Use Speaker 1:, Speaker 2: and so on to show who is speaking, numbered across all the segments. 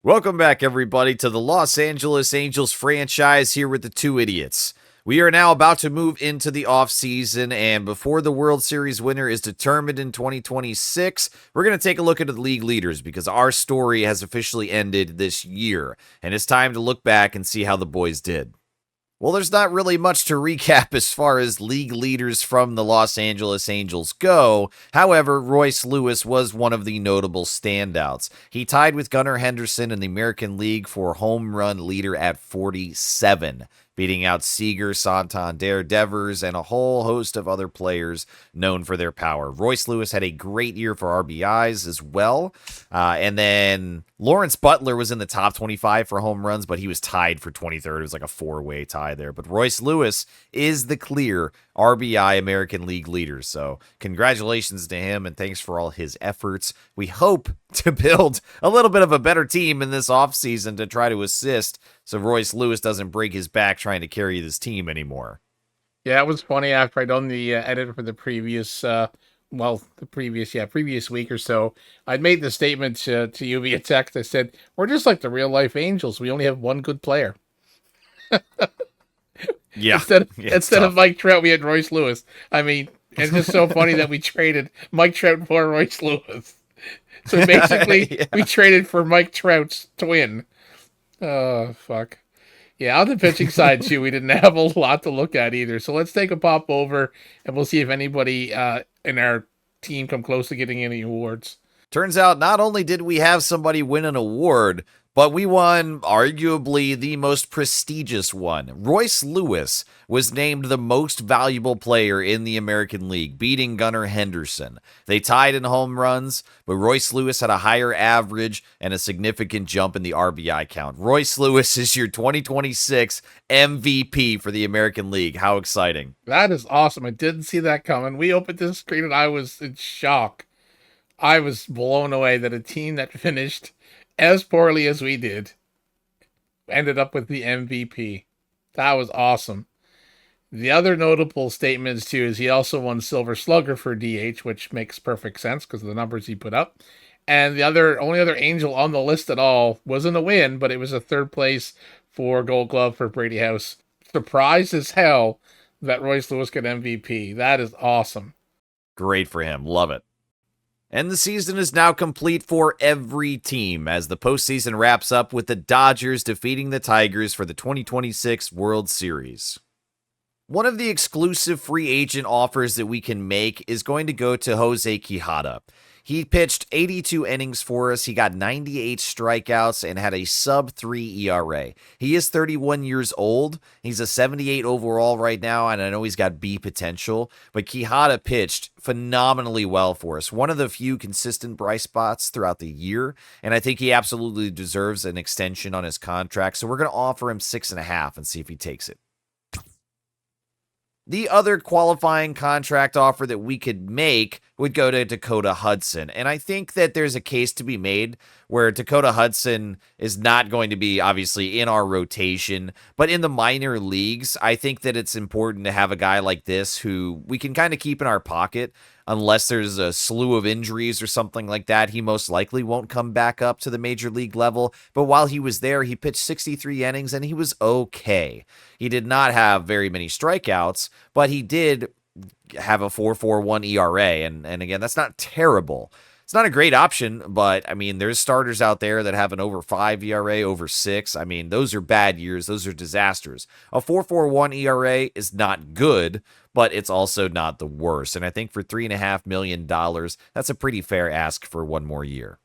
Speaker 1: Welcome back, everybody, to the Los Angeles Angels franchise here with the two idiots. We are now about to move into the offseason, and before the World Series winner is determined in 2026, we're going to take a look at the league leaders because our story has officially ended this year, and it's time to look back and see how the boys did. Well, there's not really much to recap as far as league leaders from the Los Angeles Angels go. However, Royce Lewis was one of the notable standouts. He tied with Gunnar Henderson in the American League for home run leader at 47, beating out Seager, Santander, Devers, and a whole host of other players known for their power. Royce Lewis had a great year for RBIs as well. And then Lawrence Butler was in the top 25 for home runs, but he was tied for 23rd. It was like a four-way tie there. But Royce Lewis is the clear RBI American League leader. So congratulations to him, and thanks for all his efforts. We hope to build a little bit of a better team in this offseason to try to assist so Royce Lewis doesn't break his back trying to carry this team anymore.
Speaker 2: Yeah, it was funny after I done the edit for the previous previous week or so. I'd made the statement to you via text. I said, we're just like the real life Angels. We only have one good player.
Speaker 1: Yeah.
Speaker 2: Instead of Mike Trout, we had Royce Lewis. I mean, it's just so funny that we traded Mike Trout for Royce Lewis. So basically, we traded for Mike Trout's twin. Oh, fuck. Yeah, on the pitching side, too, we didn't have a lot to look at either. So let's take a pop over, and we'll see if anybody in our team come close to getting any awards.
Speaker 1: Turns out not only did we have somebody win an award, but we won arguably the most prestigious one. Royce Lewis was named the most valuable player in the American League, beating Gunnar Henderson. They tied in home runs, but Royce Lewis had a higher average and a significant jump in the RBI count. Royce Lewis is your 2026 MVP for the American League. How exciting.
Speaker 2: That is awesome. I didn't see that coming. We opened this screen and I was in shock. I was blown away that a team that finished as poorly as we did ended up with the MVP. That was awesome. The other notable statements, too, is he also won Silver Slugger for DH, which makes perfect sense because of the numbers he put up. And the only other Angel on the list at all wasn't a win, but it was a third place for Gold Glove for Brady House. Surprised as hell that Royce Lewis got MVP. That is awesome.
Speaker 1: Great for him. Love it. And the season is now complete for every team as the postseason wraps up with the Dodgers defeating the Tigers for the 2026 World Series. One of the exclusive free agent offers that we can make is going to go to Jose Quijada. He pitched 82 innings for us. He got 98 strikeouts and had a sub-3 ERA. He is 31 years old. He's a 78 overall right now, and I know he's got B potential, but Quijada pitched phenomenally well for us. One of the few consistent bright spots throughout the year, and I think he absolutely deserves an extension on his contract, so we're going to offer him 6.5 and see if he takes it. The other qualifying contract offer that we could make would go to Dakota Hudson. And I think that there's a case to be made where Dakota Hudson is not going to be obviously in our rotation, but in the minor leagues, I think that it's important to have a guy like this who we can kind of keep in our pocket. Unless there's a slew of injuries or something like that, he most likely won't come back up to the major league level. But while he was there, he pitched 63 innings and he was okay. He did not have very many strikeouts, but he did have a 4.41 ERA. And again, that's not terrible. It's not a great option, but I mean, there's starters out there that have an over 5 ERA, over 6. I mean, those are bad years. Those are disasters. A 4.41 ERA is not good, but it's also not the worst. And I think for $3.5 million, that's a pretty fair ask for one more year.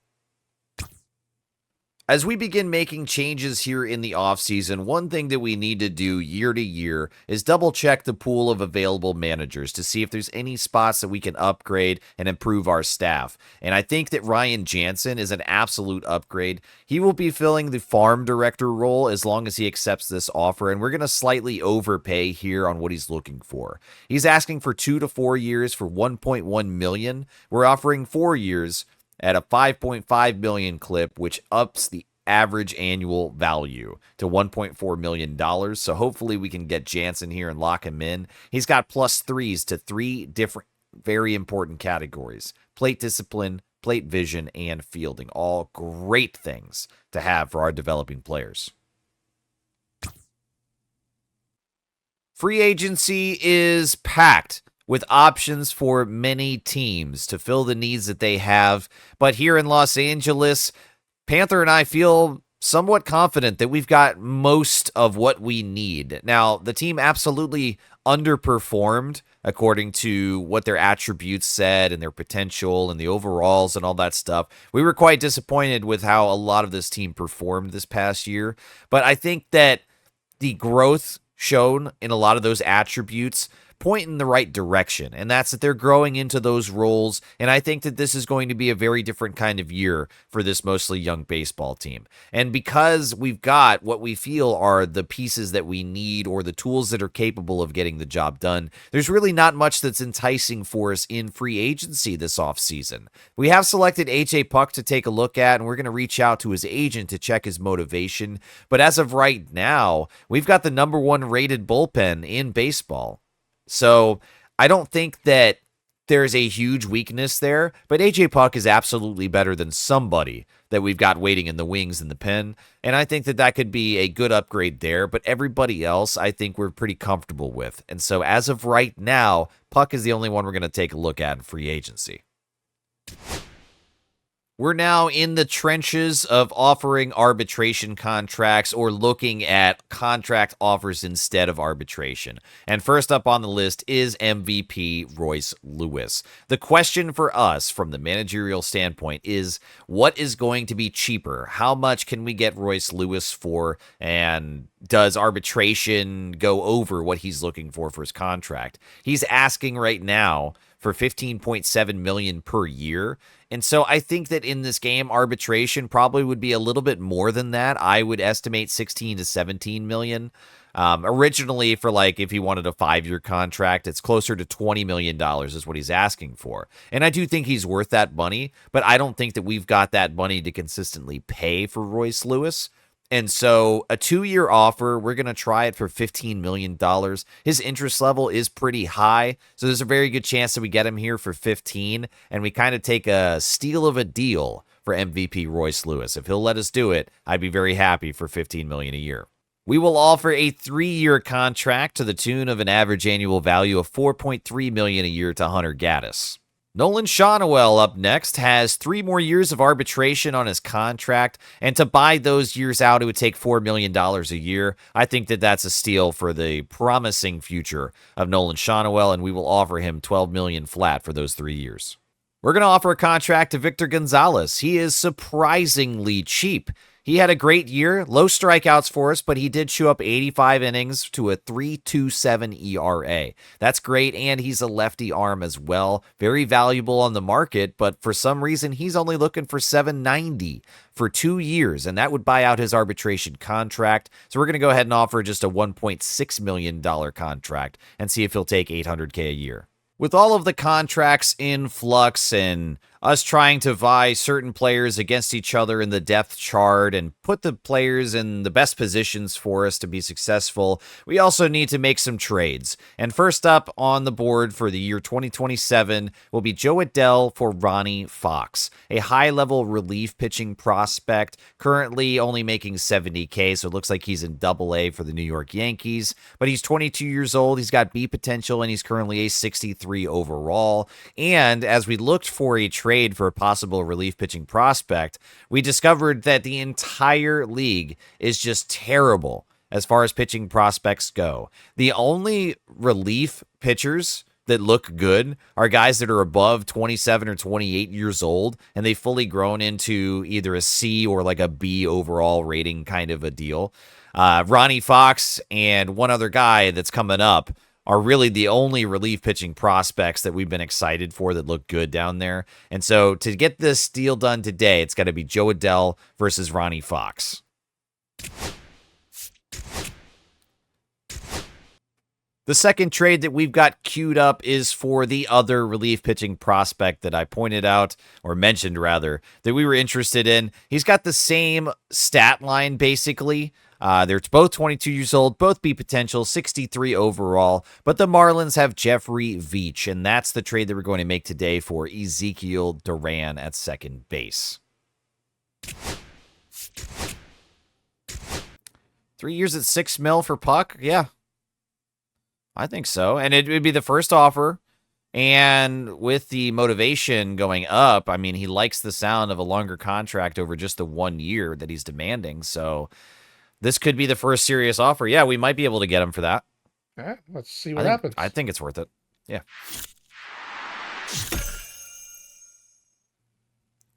Speaker 1: As we begin making changes here in the offseason, one thing that we need to do year to year is double check the pool of available managers to see if there's any spots that we can upgrade and improve our staff. And I think that Ryan Jansen is an absolute upgrade. He will be filling the farm director role as long as he accepts this offer, and we're going to slightly overpay here on what he's looking for. He's asking for 2 to 4 years for $1.1 million. We're offering 4 years at a $5.5 million clip, which ups the average annual value to $1.4 million. So hopefully we can get Jansen here and lock him in. He's got +3s to 3 different very important categories: plate discipline, plate vision, and fielding. All great things to have for our developing players. Free agency is packed with options for many teams to fill the needs that they have. But here in Los Angeles, Panther and I feel somewhat confident that we've got most of what we need. Now, the team absolutely underperformed according to what their attributes said and their potential and the overalls and all that stuff. We were quite disappointed with how a lot of this team performed this past year. But I think that the growth shown in a lot of those attributes point in the right direction, and that's that they're growing into those roles, and I think that this is going to be a very different kind of year for this mostly young baseball team. And because we've got what we feel are the pieces that we need or the tools that are capable of getting the job done, there's really not much that's enticing for us in free agency this offseason. We have selected A.J. Puck to take a look at, and we're going to reach out to his agent to check his motivation, but as of right now, we've got the number one rated bullpen in baseball. So I don't think that there's a huge weakness there, but A.J. Puck is absolutely better than somebody that we've got waiting in the wings in the pen, and I think that that could be a good upgrade there, but everybody else I think we're pretty comfortable with. And so as of right now, Puck is the only one we're going to take a look at in free agency. We're now in the trenches of offering arbitration contracts or looking at contract offers instead of arbitration. And first up on the list is MVP Royce Lewis. The question for us from the managerial standpoint is, what is going to be cheaper? How much can we get Royce Lewis for? And does arbitration go over what he's looking for his contract? He's asking right now for $15.7 million per year. And so I think that in this game, arbitration probably would be a little bit more than that. I would estimate 16 to 17 million. Originally, for like if he wanted a 5-year contract, it's closer to $20 million is what he's asking for. And I do think he's worth that money, but I don't think that we've got that money to consistently pay for Royce Lewis. And so a 2-year offer, we're going to try it for $15 million. His interest level is pretty high, so there's a very good chance that we get him here for 15, and we kind of take a steal of a deal for MVP Royce Lewis. If he'll let us do it, I'd be very happy for $15 million a year. We will offer a 3-year contract to the tune of an average annual value of $4.3 million a year to Hunter Gaddis. Nolan Shawnuel up next has 3 more years of arbitration on his contract, and to buy those years out, it would take $4 million a year. I think that that's a steal for the promising future of Nolan Shawnuel, and we will offer him $12 million flat for those 3 years. We're going to offer a contract to Victor Gonzalez. He is surprisingly cheap. He had a great year, low strikeouts for us, but he did show up 85 innings to a 3.27 ERA. That's great, and he's a lefty arm as well. Very valuable on the market, but for some reason, he's only looking for $790 for 2 years, and that would buy out his arbitration contract. So we're going to go ahead and offer just a $1.6 million contract and see if he'll take $800K a year. With all of the contracts in flux and us trying to vie certain players against each other in the depth chart and put the players in the best positions for us to be successful, we also need to make some trades. And first up on the board for the year 2027 will be Joe Adell for Ronnie Fox, a high-level relief pitching prospect, currently only making $70K, so it looks like he's in Double-A for the New York Yankees. But he's 22 years old, he's got B potential, and he's currently a 63 overall. And as we looked for a trade for a possible relief pitching prospect, we discovered that the entire league is just terrible as far as pitching prospects go. The only relief pitchers that look good are guys that are above 27 or 28 years old, and they've fully grown into either a C or like a B overall rating kind of a deal. Ronnie Fox and one other guy that's coming up are really the only relief pitching prospects that we've been excited for that look good down there. And so to get this deal done today, it's got to be Joe Adell versus Ronnie Fox. The second trade that we've got queued up is for the other relief pitching prospect that I pointed out, or mentioned rather, that we were interested in. He's got the same stat line, basically. They're both 22 years old, both B potential, 63 overall, but the Marlins have Jeffrey Veach, and that's the trade that we're going to make today for Ezekiel Duran at second base. 3 years at $6 million for Puck? Yeah. I think so. And it would be the first offer. And with the motivation going up, I mean, he likes the sound of a longer contract over just the 1 year that he's demanding. So this could be the first serious offer. Yeah, we might be able to get him for that.
Speaker 2: All right, let's see what happens.
Speaker 1: I think it's worth it. Yeah.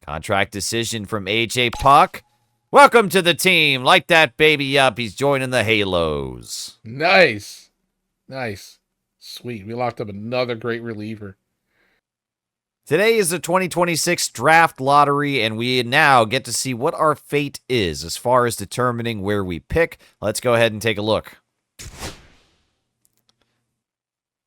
Speaker 1: Contract decision from AJ Puck. Welcome to the team. Light that baby up. He's joining the Halos.
Speaker 2: Nice. Nice. Sweet. We locked up another great reliever.
Speaker 1: Today is the 2026 draft lottery, and we now get to see what our fate is as far as determining where we pick. Let's go ahead and take a look.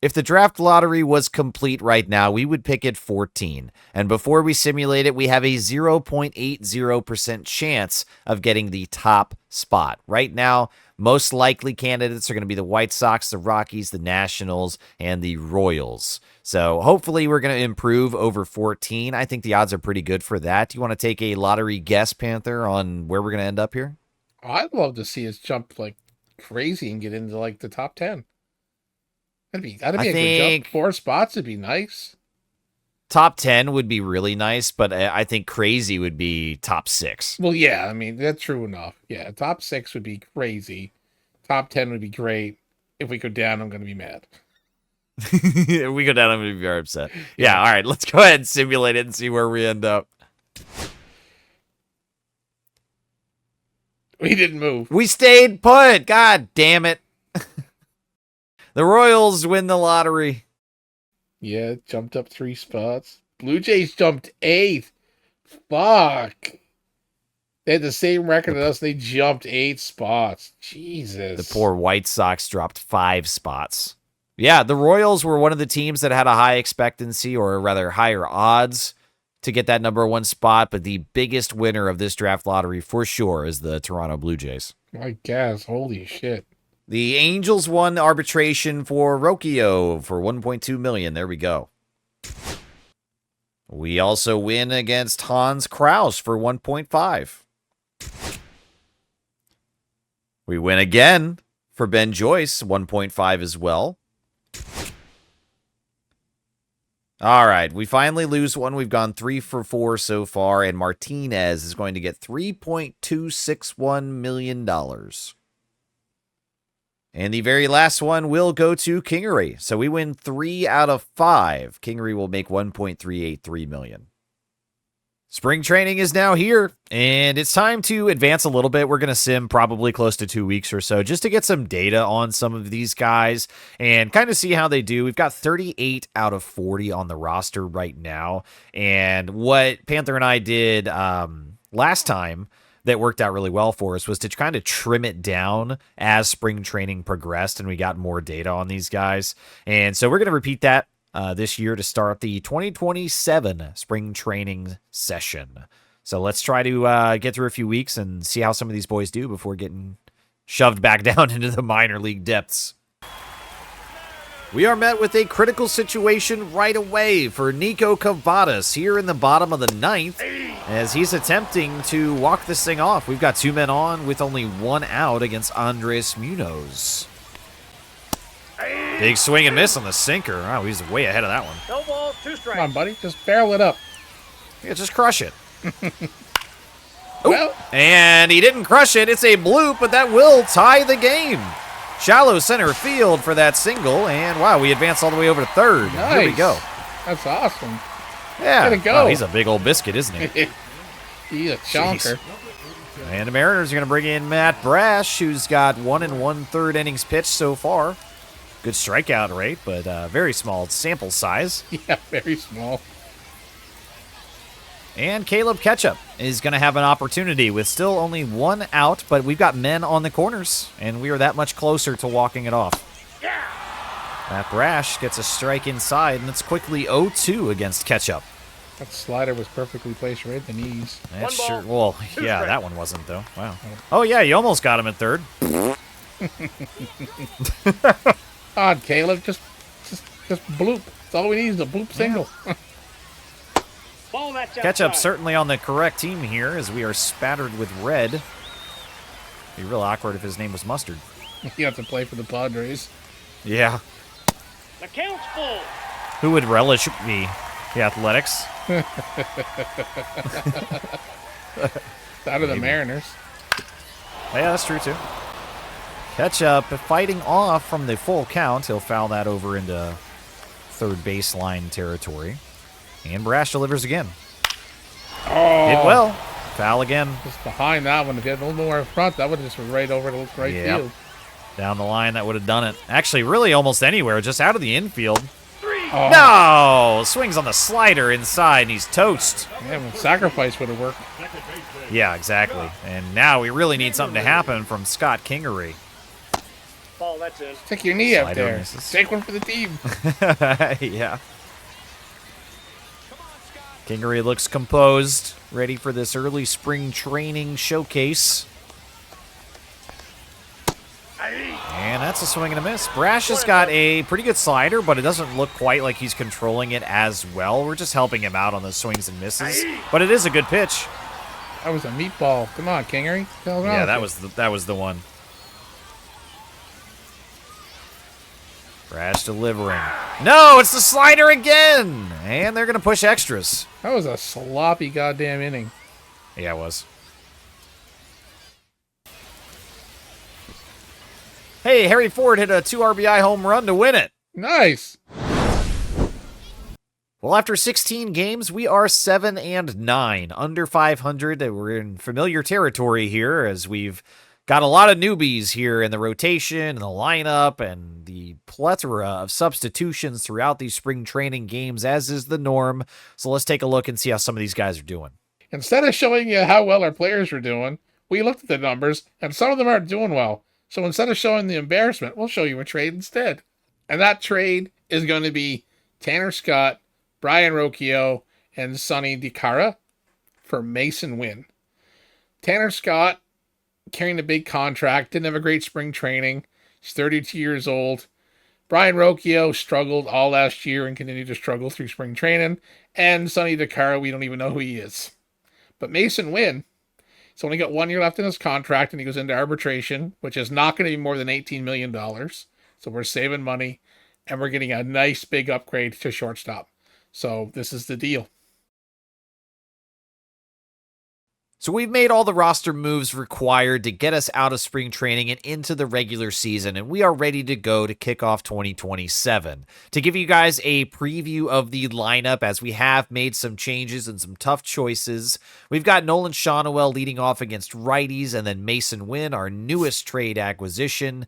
Speaker 1: If the draft lottery was complete right now, we would pick at 14. And before we simulate it, we have a 0.80% chance of getting the top spot. Right now, most likely candidates are going to be the White Sox, the Rockies, the Nationals, and the Royals. So hopefully we're going to improve over 14. I think the odds are pretty good for that. Do you want to take a lottery guess, Panther, on where we're going to end up here?
Speaker 2: I'd love to see us jump like crazy and get into like the top 10. That'd be a good jump. 4 spots would be nice.
Speaker 1: Top 10 would be really nice, but I think crazy would be top 6.
Speaker 2: Well, yeah, I mean, that's true enough. Yeah, top 6 would be crazy. Top 10 would be great. If we go down, I'm going to be mad.
Speaker 1: If we go down, I'm going to be very upset. Yeah, all right, let's go ahead and simulate it and see where we end up.
Speaker 2: We didn't move.
Speaker 1: We stayed put. God damn it. The Royals win the lottery.
Speaker 2: Yeah, jumped up 3 spots. Blue Jays jumped 8. Fuck. They had the same record as us. They jumped 8 spots. Jesus.
Speaker 1: The poor White Sox dropped 5 spots. Yeah, the Royals were one of the teams that had a high expectancy, or rather higher odds, to get that number 1 spot. But the biggest winner of this draft lottery for sure is the Toronto Blue Jays.
Speaker 2: I guess. Holy shit.
Speaker 1: The Angels won arbitration for Rocchio for $1.2 million. There we go. We also win against Hans Kraus for $1.5. We win again for Ben Joyce, $1.5 as well. All right, we finally lose one. We've gone 3 for 4 so far, and Martinez is going to get $3.261 million. And the very last one will go to Kingery. So we win 3 out of 5. Kingery will make $1.383 million. Spring training is now here, and it's time to advance a little bit. We're going to sim probably close to 2 weeks or so just to get some data on some of these guys and kind of see how they do. We've got 38 out of 40 on the roster right now. And what Panther and I did last time that worked out really well for us was to kind of trim it down as spring training progressed and we got more data on these guys. And so we're going to repeat that this year to start the 2027 spring training session. So let's try to get through a few weeks and see how some of these boys do before getting shoved back down into the minor league depths. We are met with a critical situation right away for Nico Cavadas here in the bottom of the 9th as he's attempting to walk this thing off. We've got 2 men on with only 1 out against Andres Munoz. Big swing and miss on the sinker. Oh, he's way ahead of that one.
Speaker 3: No ball, 2 strikes.
Speaker 2: Come on, buddy. Just barrel it up.
Speaker 1: Yeah, just crush it.
Speaker 2: Well,
Speaker 1: and he didn't crush it. It's a bloop, but that will tie the game. Shallow center field for that single, and wow, we advanced all the way over to third.
Speaker 2: Nice.
Speaker 1: Here we go.
Speaker 2: That's awesome.
Speaker 1: Yeah.
Speaker 2: Way to go.
Speaker 1: Oh, he's a big old biscuit, isn't he?
Speaker 2: He's a chonker.
Speaker 1: And the Mariners are going to bring in Matt Brash, who's got 1 1/3 innings pitched so far. Good strikeout rate, but very small sample size.
Speaker 2: Yeah, very small.
Speaker 1: And Caleb Ketchup is going to have an opportunity with still only 1 out, but we've got men on the corners, and we are that much closer to walking it off.
Speaker 3: Yeah.
Speaker 1: Matt Brash gets a strike inside, and it's quickly 0-2 against Ketchup.
Speaker 2: That slider was perfectly placed right at the knees.
Speaker 1: That's
Speaker 3: 1 ball,
Speaker 1: sure. Well,
Speaker 3: 2
Speaker 1: yeah,
Speaker 3: strikes.
Speaker 1: that one wasn't, though. Wow. Oh, yeah, you almost got him at third.
Speaker 2: Odd, Caleb. Just bloop. That's all we need is a bloop single.
Speaker 3: Ball that's
Speaker 1: Ketchup
Speaker 3: outside.
Speaker 1: certainly on the correct team here as we are spattered with red. It'd be real awkward if his name was Mustard.
Speaker 2: You have to play for the Padres.
Speaker 1: Yeah.
Speaker 3: The count's full.
Speaker 1: Who would relish the Athletics?
Speaker 2: Out of the Mariners.
Speaker 1: Yeah, that's true, too. Ketchup fighting off from the full count. He'll foul that over into third baseline territory. And Brash delivers again.
Speaker 2: Oh,
Speaker 1: Hit well. Foul again.
Speaker 2: just behind that one. If you had a little more in front, that would have just been right over to right
Speaker 1: Yep.
Speaker 2: field.
Speaker 1: Down the line, that would have done it. Actually, really almost anywhere, just out of the infield.
Speaker 2: Oh,
Speaker 1: No! Swings on the slider inside, and he's toast.
Speaker 2: yeah, well, sacrifice would have worked.
Speaker 1: Yeah, exactly. And now we really need something to happen from Scott Kingery.
Speaker 3: Ball that's in.
Speaker 2: Take your knee out
Speaker 1: Slider
Speaker 2: there.
Speaker 1: misses.
Speaker 2: Take one for the team.
Speaker 1: Yeah. Kingery looks composed, ready for this early spring training showcase. And that's a swing and a miss. Brash has got a pretty good slider, but it doesn't look quite like he's controlling it as well. We're just helping him out on the swings and misses. But it is a good pitch.
Speaker 2: That was a meatball. Come on, Kingery.
Speaker 1: Yeah, that was the one. Brash delivering. No, it's the slider again! And they're going to push extras.
Speaker 2: That was a sloppy goddamn inning.
Speaker 1: Yeah, it was. Hey, Harry Ford hit a 2 RBI home run to win it.
Speaker 2: Nice.
Speaker 1: Well, after 16 games, we are 7-9, under 500. We're in familiar territory here as we've got a lot of newbies here in the rotation and the lineup and the plethora of substitutions throughout these spring training games, as is the norm. So let's take a look and see how some of these guys are doing.
Speaker 2: Instead of showing you how well our players are doing, we looked at the numbers, and some of them aren't doing well. So instead of showing the embarrassment, we'll show you a trade instead. And that trade is going to be Tanner Scott, Brian Rocchio, and Sonny DiCara for Mason Wynn. Tanner Scott, carrying a big contract, didn't have a great spring training. He's 32 years old. Brian Rocchio struggled all last year and continued to struggle through spring training. And Sonny DiCara, we don't even know who he is. But Mason Wynn, he's only got 1 year left in his contract, and he goes into arbitration, which is not going to be more than $18 million. So we're saving money, and we're getting a nice big upgrade to shortstop. So this is the deal.
Speaker 1: So we've made all the roster moves required to get us out of spring training and into the regular season, and we are ready to go to kick off 2027. To give you guys a preview of the lineup, as we have made some changes and some tough choices, we've got Nolan Shawnuel leading off against righties, and then Mason Wynn, our newest trade acquisition,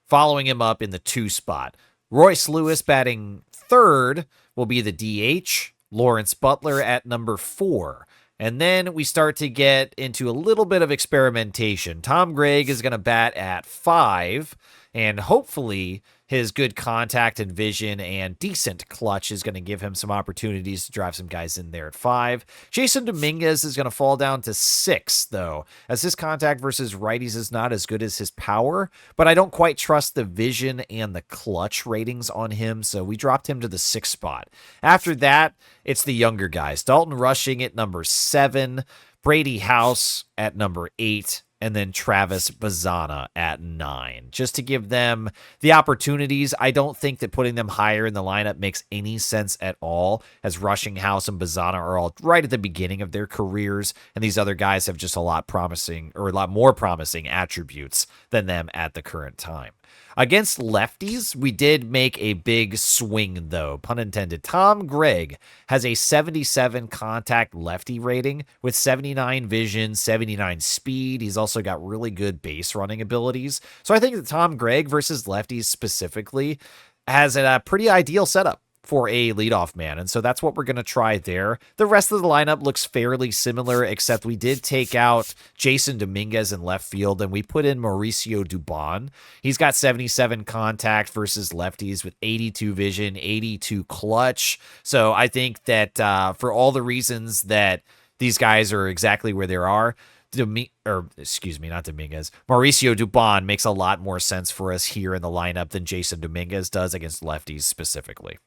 Speaker 1: following him up in the 2 spot. Royce Lewis batting third will be the DH, Lawrence Butler at number 4. And then we start to get into a little bit of experimentation. Tom Gregg is going to bat at 5, and hopefully his good contact and vision and decent clutch is going to give him some opportunities to drive some guys in there at 5. Jason Dominguez is going to fall down to 6, though, as his contact versus righties is not as good as his power, but I don't quite trust the vision and the clutch ratings on him, so we dropped him to the 6th spot. After that, it's the younger guys. Dalton Rushing at number 7, Brady House at number 8, and then Travis Bazzana at 9. Just to give them the opportunities, I don't think that putting them higher in the lineup makes any sense at all, as Rushing, House, and Bazzana are all right at the beginning of their careers, and these other guys have just a lot more promising attributes than them at the current time. Against lefties, we did make a big swing, though, pun intended. Tom Gregg has a 77 contact lefty rating with 79 vision, 79 speed. He's also got really good base running abilities. So I think that Tom Gregg versus lefties specifically has a pretty ideal setup for a leadoff man, and so that's what we're going to try there. The rest of the lineup looks fairly similar, except we did take out Jason Dominguez in left field, and we put in Mauricio Dubon. He's got 77 contact versus lefties with 82 vision, 82 clutch, so I think that for all the reasons that these guys are exactly where they are, Mauricio Dubon makes a lot more sense for us here in the lineup than Jason Dominguez does against lefties specifically.